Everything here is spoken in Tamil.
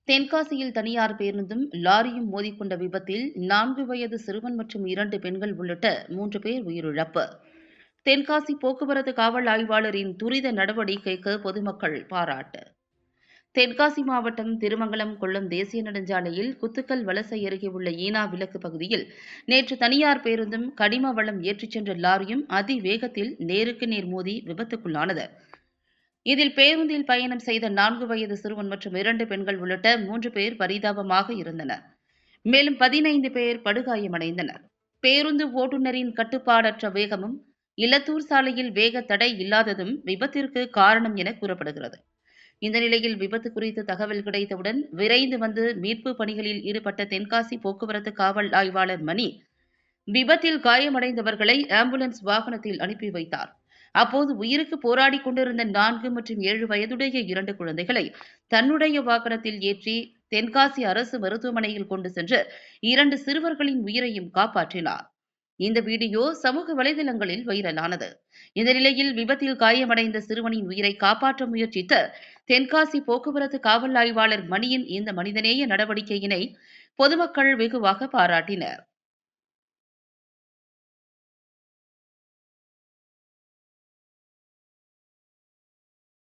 தென்காசியில் தனியார் பேருந்தும் லாரியும் மோதிக்கொண்ட விபத்தில் 4 வயது சிறுவன் மற்றும் 2 பெண்கள் உள்ளிட்ட 3 பேர் உயிரிழப்பு. தென்காசி போக்குவரத்து காவல் ஆய்வாளரின் துரித நடவடிக்கைக்கு பொதுமக்கள் பாராட்டு. தென்காசி மாவட்டம் திருமங்கலம் கொல்லம் தேசிய நெடுஞ்சாலையில் குத்துக்கல் வலசை அருகே உள்ள ஈனா விலக்கு பகுதியில் நேற்று தனியார் பேருந்தும் கனிம வளம் ஏற்றிச் சென்ற லாரியும் அதிவேகத்தில் நேருக்கு நேர் மோதி விபத்துக்குள்ளானது. இதில் பேருந்தில் பயணம் செய்த 4 வயது சிறுவன் மற்றும் 2 பெண்கள் உள்ளிட்ட 3 பேர் பரிதாபமாக இருந்தனர். மேலும் 15 பேர் படுகாயமடைந்தனர். பேருந்து ஓட்டுநரின் கட்டுப்பாடற்ற வேகமும், இலத்தூர் சாலையில் வேக தடை இல்லாததும் விபத்திற்கு காரணம் என கூறப்படுகிறது. இந்த நிலையில் விபத்து குறித்து தகவல் கிடைத்தவுடன் விரைந்து வந்து மீட்பு பணிகளில் ஈடுபட்ட தென்காசி போக்குவரத்து காவல் ஆய்வாளர் மணி, விபத்தில் காயமடைந்தவர்களை ஆம்புலன்ஸ் வாகனத்தில் அனுப்பி வைத்தார். அப்போது உயிருக்கு போராடிக் கொண்டிருந்த 4 மற்றும் 7 வயதுடைய 2 குழந்தைகளை தன்னுடைய வாகனத்தில் ஏற்றி தென்காசி அரசு மருத்துவமனையில் கொண்டு சென்று 2 சிறுவர்களின் உயிரையும் காப்பாற்றினார். இந்த வீடியோ சமூக வலைதளங்களில் வைரலானது. இந்த நிலையில் விபத்தில் காயமடைந்த சிறுவனின் உயிரை காப்பாற்ற முயற்சித்த தென்காசி போக்குவரத்து காவல் ஆய்வாளர் மணியின் இந்த மனிதநேய நடவடிக்கையினை பொதுமக்கள் வெகுவாக பாராட்டினர்.